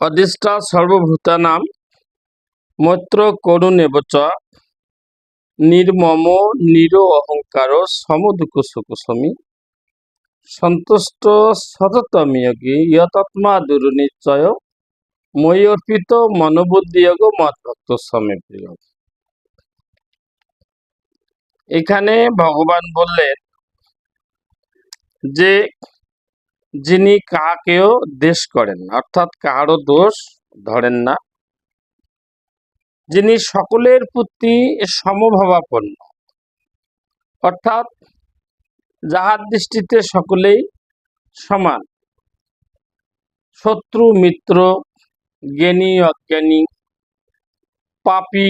অধিষ্ঠা সর্বভূতানাং মৈত্র করুণেব চ নির্মম নিরো অহংকার সমদুঃখ সুখসমী সন্তুষ্ট সততমিয়োগী ইয়তাত্মা দুর্নিশ্চয় মই অর্পিত মনোবুদ্ধিয়োগ মৎভক্ত সমে প্রিয়। এখানে ভগবান বললেন যে যিনি কাহাকেও দ্বেষ করেন, অর্থাৎ কাহারও দোষ ধরেন না, যিনি সকলের প্রতি সমভাবাপন্ন, অর্থাৎ যাহার দৃষ্টিতে সকলেই সমান, শত্রু মিত্র, জ্ঞানী অজ্ঞানী, পাপী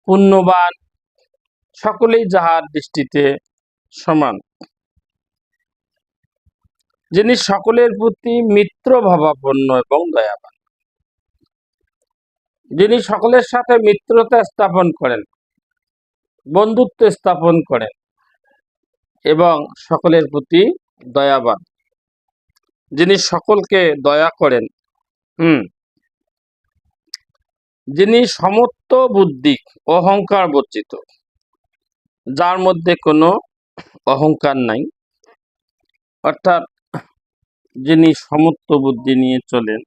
পুণ্যবান, সকলেই যাহার দৃষ্টিতে সমান, যিনি সকলের প্রতি মিত্র ভাবাপন্ন এবং দয়াবান, যিনি সকলের সাথে মিত্রতা স্থাপন করেন, বন্ধুত্ব স্থাপন করেন এবং সকলের প্রতি দয়াবান, যিনি সকলকে দয়া করেন, যিনি সমত্ব বুদ্ধি, অহংকার বর্জিত, যার মধ্যে কোনো অহংকার নাই, অর্থাৎ যিনি সমত্ব বুদ্ধি নিয়ে চলেন।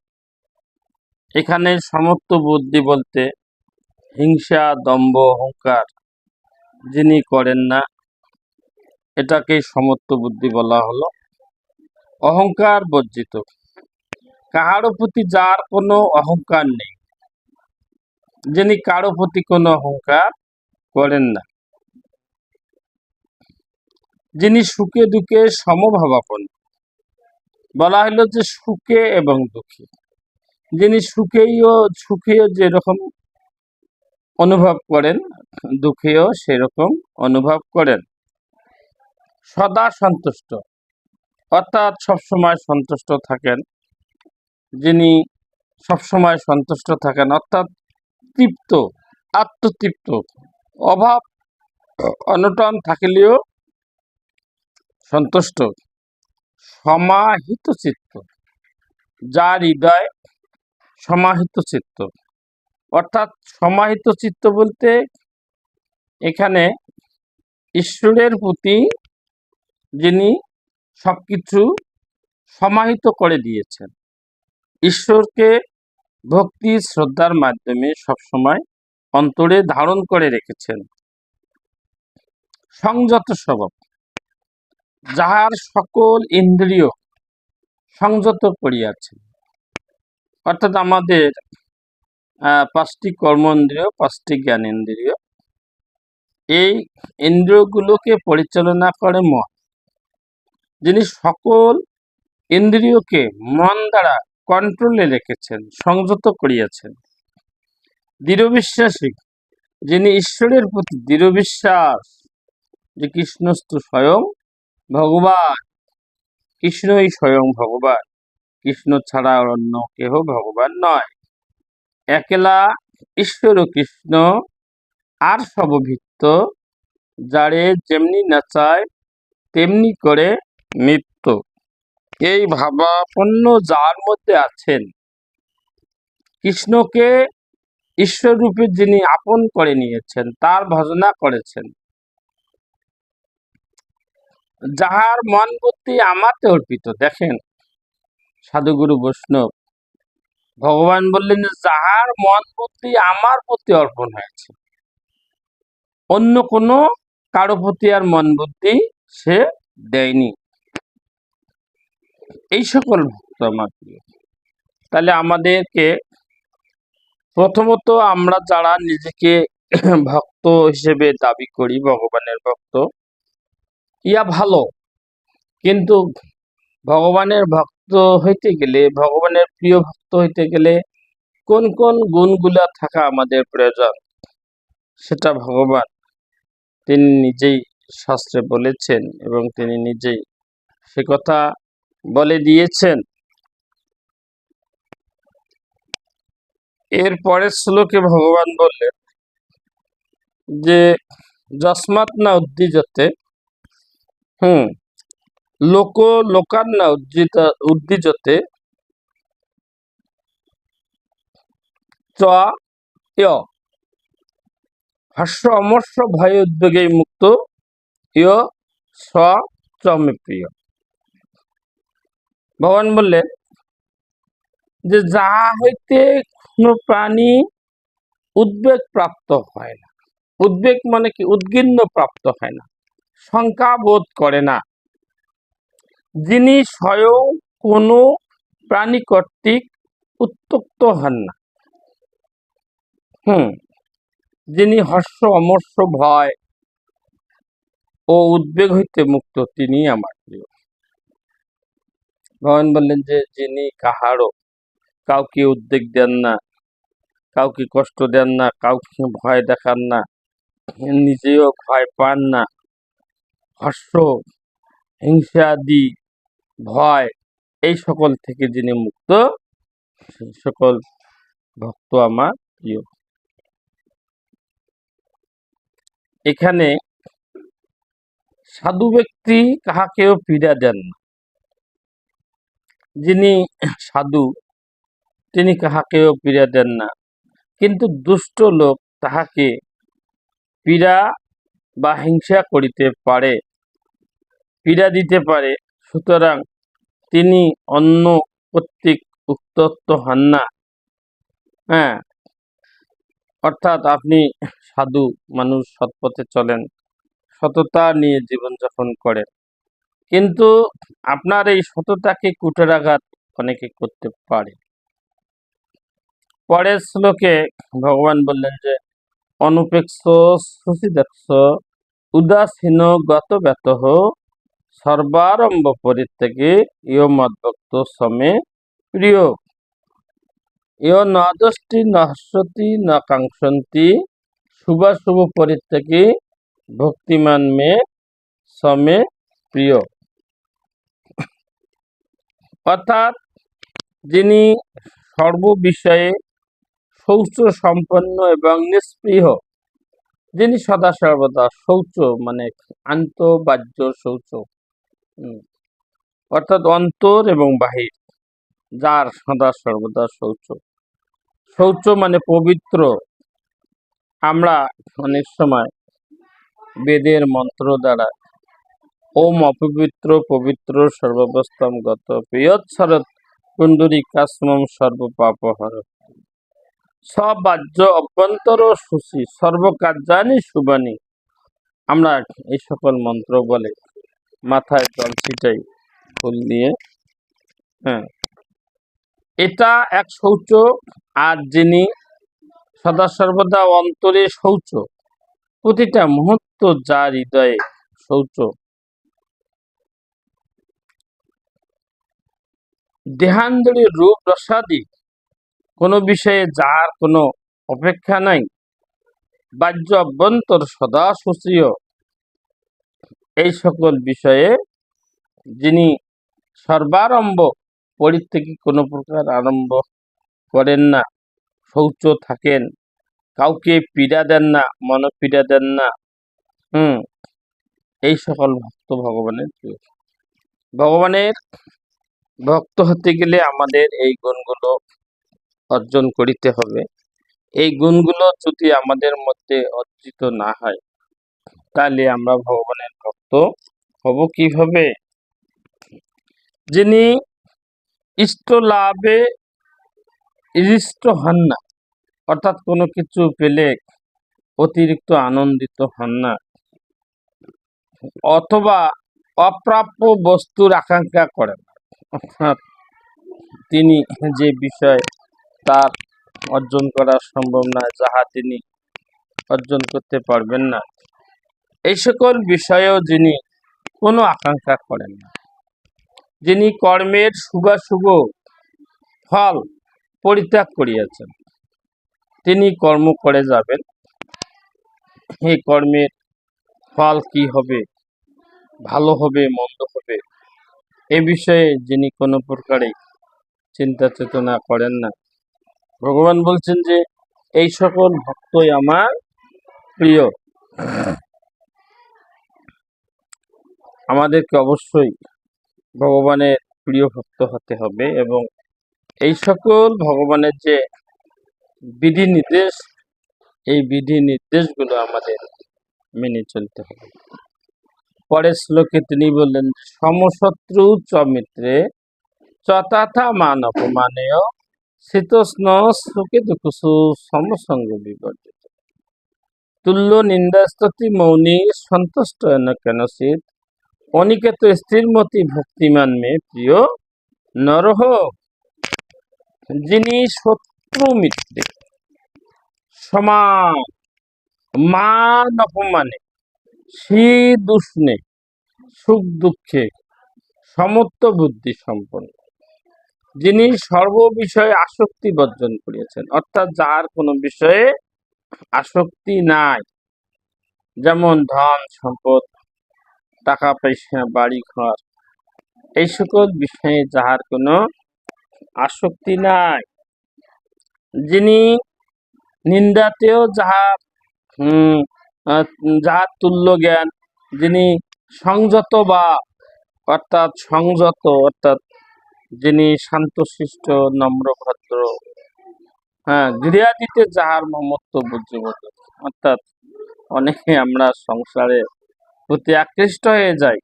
এখানে সমত্ব বুদ্ধি বলতে হিংসা, দম্ভ, অহংকার যিনি করেন না, এটাকেই সমত্ব বুদ্ধি বলা হলো। অহংকার বর্জিত, কাহারও প্রতি যার কোনো অহংকার নেই, যিনি কারো প্রতি কোনো অহংকার করেন না, যিনি সুখে দুঃখে সমভাবাপন্ন, বলা হলো যে সুখে এবং দুঃখে, যিনি সুখেও যেরকম অনুভব করেন, দুঃখেও সেরকম অনুভব করেন, সদা সন্তুষ্ট, অর্থাৎ সবসময় সন্তুষ্ট থাকেন, যিনি সবসময় সন্তুষ্ট থাকেন, অর্থাৎ তৃপ্ত, আত্মতৃপ্ত, অভাব অনটন থাকিলেও সন্তুষ্ট, সমাহিত চিত্ত, যার হৃদয় সমাহিত চিত্ত, অর্থাৎ সমাহিত চিত্ত বলতে এখানে ঈশ্বরের প্রতি যিনি সবকিছু সমাহিত করে দিয়েছেন, ঈশ্বরকে ভক্তি শ্রদ্ধার মাধ্যমে সবসময় অন্তরে ধারণ করে রেখেছেন। সংযত স্বভাব, যাহার সকল ইন্দ্রিয় সংযত করিয়াছেন, অর্থাৎ আমাদের 5টি কর্মেন্দ্রিয়, 5টি জ্ঞানেন্দ্রিয়, এই ইন্দ্রিয়গুলোকে পরিচালনা করে মন, যিনি সকল ইন্দ্রিয়কে মন দ্বারা কন্ট্রোলে রেখেছেন, সংযত করিয়াছেন। দৃঢ় বিশ্বাসী, যিনি ঈশ্বরের প্রতি দৃঢ় বিশ্বাস যে কৃষ্ণস্তু স্বয়ং ভগবান, কৃষ্ণই স্বয়ং ভগবান, কৃষ্ণ ছাড়া অন্য কেহ ভগবান নয়, একলা ঈশ্বর ও কৃষ্ণ আর সবভিত্ত, যারে যেমনি নাচায় তেমনি করে নৃত্য। এই ভাবাপন্ন যার মধ্যে আছেন, কৃষ্ণকে ঈশ্বর রূপে যিনি আপন করে নিয়েছেন, তার ভজনা করেছেন, যাহার মন বুদ্ধি আমাতে অর্পিত। দেখেন সাধুগুরু বৈষ্ণব ভগবান বললেন যে যাহার মন বুদ্ধি আমার প্রতি অর্পণ হয়েছে, অন্য কোনো কারো প্রতি আর মন বুদ্ধি সে দেয়নি, এই সকল ভক্ত আমার প্রিয়। তাহলে আমাদেরকে প্রথমত আমরা যারা নিজেকে ভক্ত হিসেবে দাবি করি, ভগবানের ভক্ত, ইয়া ভালো, কিন্তু ভগবানের ভক্ত হইতে গেলে, ভগবানের প্রিয় ভক্ত হইতে গেলে কোন কোন গুণগুলা থাকা আমাদের প্রয়োজন, সেটা ভগবান তিনি নিজেই শাস্ত্রে বলেছেন এবং তিনি নিজেই সে কথা বলে দিয়েছেন। এর পরের শ্লোকে ভগবান বললেন যে যস্মাৎ না উদ্দিজতে লোকান্না উদ্দিজতে চ য় হর্ষ অমর্ষ ভয় উদ্বেগে মুক্ত ইয় স চ মে প্রিয়। ভগবান বললেন যে যা হইতে কোনো প্রাণী উদ্বেগ প্রাপ্ত হয় না, উদ্বেগ মানে কি, উদ্গিন্ন প্রাপ্ত হয় না, শঙ্কা বোধ করে না, যিনি স্বয়ং কোনো প্রাণী কর্তৃক উত্ত্যক্ত হন না, যিনি হর্ষ অমর্ষ ভয় ও উদ্বেগ হইতে মুক্ত, তিনি আমার প্রিয়। ভগবান বললেন যে যিনি কাহারও কাউকে উদ্বেগ দেন না, কাউকে কষ্ট দেন না, কাউকে ভয় দেখান না, নিজেও ভয় পান না, হর্ষ হিংসাদি ভয় এই সকল থেকে যিনি মুক্ত, সেই সকল ভক্ত আমার প্রিয়। এখানে সাধু ব্যক্তি কাহাকেও পীড়া দেন না, যিনি সাধু তিনি কাহাকেও পীড়া দেন না, কিন্তু দুষ্ট লোক তাহাকে পীড়া বা হিংসা করিতে পারে, পীড়া দিতে পারে, সুতরাং তিনি অন্য কর্তৃক উত্ত্যক্ত হন না। অর্থাৎ আপনি সাধু মানুষ, সৎপথে চলেন, সততা নিয়ে জীবনযাপন করেন, কিন্তু আপনার এই সততাকে কুঠারাঘাত অনেকে করতে পারে। পরের শ্লোকে ভগবান বললেন যে অনুপেক্ষ সুচিদক্ষ উদাসীন গত ব্যতঃ সর্বারম্ভ পরিত্যাগে ইয় মদ্ভক্ত সমে প্রিয় ইয় ন দষ্টি ন হস্যতি ন কাঙ্ক্ষন্তি শুভাশুভ পরিত্যাগে ভক্তিমান মে সমে প্রিয়। অর্থাৎ যিনি সর্ববিষয়ে শৌচ সম্পন্ন এবং নিষ্পৃহ, যিনি সদা সর্বদা শৌচ মানে আন্তঃবাহ্য শৌচ, অর্থাৎ অন্তর এবং বাহির, যার সদা সর্বদা শৌচ, শৌচ মানে পবিত্র। আমরা অনেক সময় বেদের মন্ত্র দ্বারা ওম অপবিত্র পবিত্র সর্বাবস্থাম গত প্রিয়ৎ শরৎ কুণ্ডরী কাসমম সর্বপাপহর সব বাহ্য অভ্যন্তর শুচি সর্বকার্যানি শুভানি, আমরা এই সকল মন্ত্র বলে মাথায় জল ছিটাই ফুল দিয়ে। এটা এক শৌচ। আর যিনি সদা সর্বদা অন্তরে শৌচ, প্রতিটা মুহূর্ত যার হৃদয়ে শৌচ, দেহান্তরী রূপ রসাদি কোনো বিষয়ে যার কোনো অপেক্ষা নাই, বাহ্য অভ্যন্তর সদা শুচিয়, এই সকল বিষয়ে যিনি সর্বারম্ভ পরিত্যাগী, কোনো প্রকার আরম্ভ করেন না, শৌচ থাকেন, কাউকে পীড়া দেন না, মনোপীড়া দেন না, এই সকল ভক্ত ভগবানের প্রিয়। ভগবানের ভক্ত হতে গেলে আমাদের এই গুণগুলো অর্জন করিতে হবে। এই গুণগুলো যদি আমাদের মধ্যে অর্জিত না হয়, তাহলে আমরা ভগবানের ভক্ত হব কিভাবে? যিনি ইষ্ট লাভে ইষ্ট হন না, অর্থাৎ কোনো কিছু পেলে অতিরিক্ত আনন্দিত হন না, অথবা অপ্রাপ্য বস্তুর আকাঙ্ক্ষা করেন, অর্থাৎ তিনি যে বিষয় তার অর্জন করা সম্ভব না, যাহা তিনি অর্জন করতে পারবেন না, এই সকল বিষয়েও যিনি কোনো আকাঙ্ক্ষা করেন না, যিনি কর্মের শুভাশুভ ফল পরিত্যাগ করিয়াছেন, তিনি কর্ম করে যাবেন, এই কর্মের ফল কি হবে, ভালো হবে মন্দ হবে, এ বিষয়ে যিনি কোনো প্রকারে চিন্তা চেতনা করেন না, ভগবান বলছেন যে এই সকল ভক্তই আমার প্রিয়। আমাদেরকে অবশ্যই ভগবানের প্রিয় ভক্ত হতে হবে এবং এই সকল ভগবানের যে বিধি নির্দেশ, এই বিধি নির্দেশগুলো আমাদের মেনে চলতে হবে। পরের শ্লোকে তিনি বললেন, সমশত্রু চ মিত্রে চতাথা মান অপমানেয় শীতোষ্ণ সুখে দুঃখসু সমসঙ্গ বিবর্জিত তুল্য নিন্দাস্তুতি মৌনী সন্তুষ্ট কেনচিত অনিকেত স্থিরমতি ভক্তিমান মে প্রিয় নরহ। যিনি শত্রু মিত্রে সমান, মান অপমানে, শীত উষ্ণে, সুখ দুঃখে সমত্ব বুদ্ধি সম্পন্ন, যিনি সর্ব বিষয়ে আসক্তি বর্জন করিয়াছেন, অর্থাৎ যার কোনো বিষয়ে আসক্তি নাই, যেমন ধন সম্পদ, টাকা পয়সা, বাড়ি ঘর, এই সকল বিষয়ে যাহার কোনো আসক্তি নাই, যিনি নিন্দাতেও যাহার যাহার তুল্য জ্ঞান, যিনি সংযত বা অর্থাৎ সংযত, অর্থাৎ যিনি শান্তশিষ্ট নম্র ভদ্র, গৃহাদিতে যাহার মমত্ব বুদ্ধিবোধ, অর্থাৎ অনেকে আমরা সংসারে প্রতি আকৃষ্ট হয়ে যাই,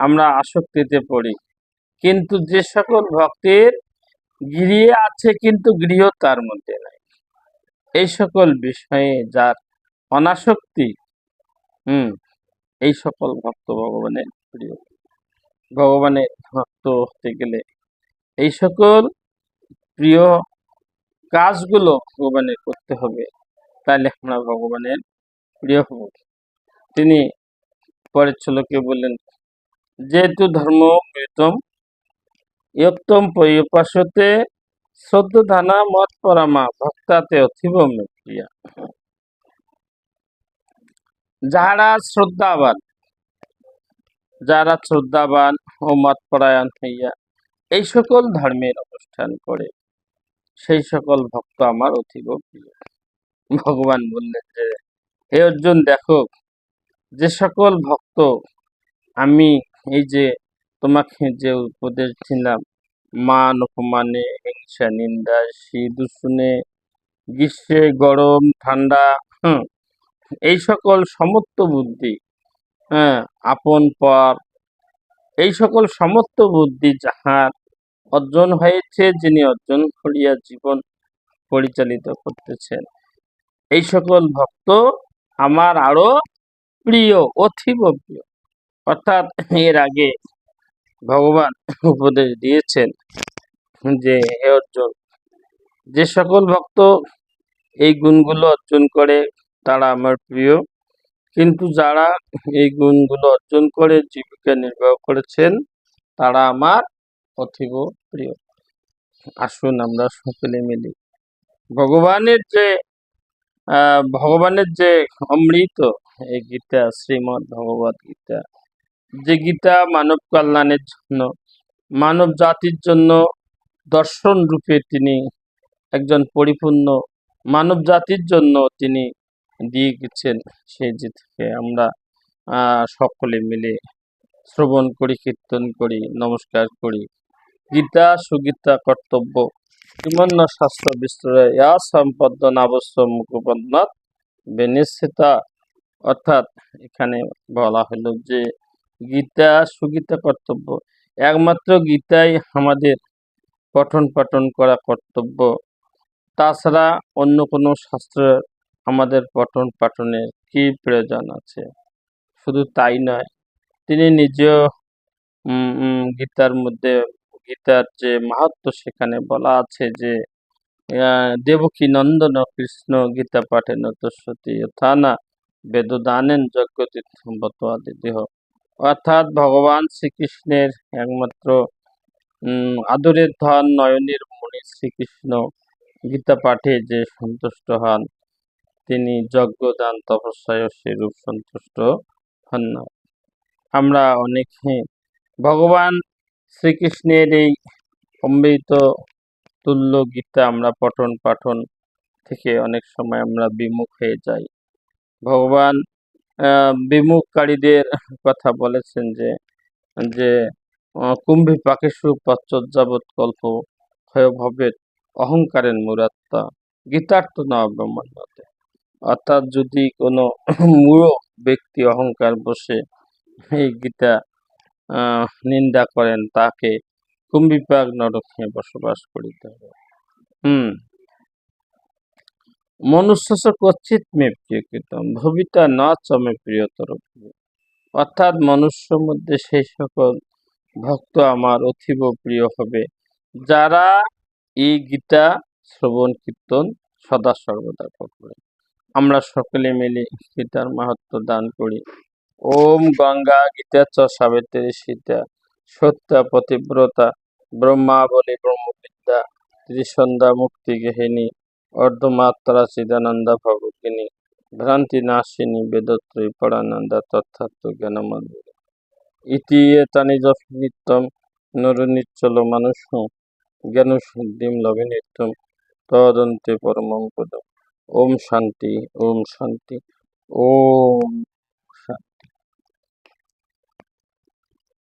আমরা আসক্তিতে পড়ি, কিন্তু যে সকল ভক্তের গৃহে আছে কিন্তু গৃহ তার মধ্যে নাই, এই সকল বিষয়ে যার অনাসক্তি, এই সকল ভক্ত ভগবানের প্রিয়। ভগবানের ভক্ত হতে গেলে এই সকল প্রিয় কাজগুলো ভগবানের করতে হবে, তাহলে আমরা ভগবানের প্রিয় হব। তিনি পরের শ্লোকে বললেন, যেহেতু ধর্ম মৃতম ইয়ক্তম পয়ুপাসতে শ্রদ্ধানা মত পরামা ভক্তাতে অথিব মে প্রিয়া। যারা শ্রদ্ধাবান ও মতপরায়ণ হইয়া এই সকল ধর্মের অনুষ্ঠান করে, সেই সকল ভক্ত আমার অতীব প্রিয়। ভগবান বললেন যে, হে অর্জুন, দেখো, যে সকল ভক্ত আমি এই যে তোমাকে যে উপদেশ দিলাম, মান অপমানে, হিংসা নিন্দা, শীত উষ্ণে, গ্রীষ্মে গরম ঠান্ডা, এই সকল সমত্ব বুদ্ধি, আপন পর, এই সকল সমত্ব বুদ্ধি যাহার অর্জন হয়েছে, যিনি অর্জন করিয়া জীবন পরিচালিত করতেছেন, এই সকল ভক্ত আমার আরো প্রিয়, অতীব প্রিয়। অর্থাৎ এর আগে ভগবান উপদেশ দিয়েছেন যে, হে অর্জুন, যে সকল ভক্ত এই গুণগুলো অর্জন করে তারা আমার প্রিয়, কিন্তু যারা এই গুণগুলো অর্জন করে জীবিকা নির্বাহ করেছেন তারা আমার অতীব প্রিয়। আসুন আমরা সকলে মিলি ভগবানের যে অমৃত এই গীতা, শ্রীমদ্ ভগবত গীতা, যে গীতা মানব কল্যাণের জন্য, মানব জাতির জন্য দর্শন রূপে তিনি একজন পরিপূর্ণ মানব জাতির জন্য তিনি দিয়ে গেছেন, সেই থেকে আমরা সকলে মিলে শ্রবণ করি, কীর্তন করি, নমস্কার করি। গীতা সুগীতা কর্তব্য কিমন্ন শাস্ত্র বিস্তরে ইয়া সম্পদ নাবস্য মুখপন্নাথ বেনিশ্চিতা। অর্থাৎ এখানে বলা হলো যে গীতা সুগীতা কর্তব্য, একমাত্র গীতাই আমাদের পঠন পাঠন করা কর্তব্য, তাছাড়া অন্য কোনো শাস্ত্রের আমাদের পঠন পাঠনের কি প্রয়োজন আছে। শুধু তাই নয়, তিনি নিজেও গীতার মধ্যে, গীতার যে মাহাত্ম্য সেখানে বলা আছে যে, দেবকী নন্দন কৃষ্ণ গীতা পাঠেন তস্যতি যথানা বেদদানেন যজ্ঞতীর্থবত আদি দেহ। অর্থাৎ ভগবান শ্রীকৃষ্ণের একমাত্র আদরের ধন নয়নের মণি শ্রীকৃষ্ণ গীতা পাঠে যে সন্তুষ্ট হন, তিনি যজ্ঞ দান তপস্যায় সেরূপ সন্তুষ্ট হন না। আমরা অনেকে ভগবান শ্রীকৃষ্ণের এই অমৃত তুল্য গীতা আমরা পঠন পাঠন থেকে অনেক সময় আমরা বিমুখ হয়ে যাই। ভগবান বিমুখকারীদের কথা বলেছেন যে কুম্ভী পাকেশু পশ্চৎযাবৎ কল্প ক্ষয় ভবেৎ অহংকারের মুরাত্মা গীতার্থ ন ব্রহ্মণ্যতে। অর্থাৎ যদি কোনো মূঢ় ব্যক্তি অহংকার বসে এই গীতা নিন্দা করেন, তাকে কুম্ভিপাক নরকে বসবাস করিতে হবে। মনুষ্যস্য কচ্চিৎ মে প্রিয়কৃতম ভবিতা ন চ মে প্রিয়তর ভুবি। অর্থাৎ মনুষ্যর মধ্যে সেই সকল ভক্ত আমার অতীব প্রিয় হবে যারা এই গীতা শ্রবণ কীর্তন সদা সর্বদা করে। আমরা সকলে মিলে গীতার মাহাত্ম্য দান করি। ওম গঙ্গা গীতা চ সাবিত্রী সীতা সত্য পতিব্রতা ব্রহ্মাবলী ব্রহ্মবিদ্যা ত্রিসন্ধ্যা মুক্তি গেহিনী অর্ধমাত্রা চিদানন্দা ভগিনী ভ্রান্তি নাশিনী বেদত্রয়ী পরানন্দা তথার্থ জ্ঞানমন্দির ইতি এতানি যপি নিত্যম নরনিচ্ছল মানুষ জ্ঞান সিদ্ধিম লভে নিত্যম তদন্তে পরমং পদম। ওম শান্তি ওম শান্তি ওম।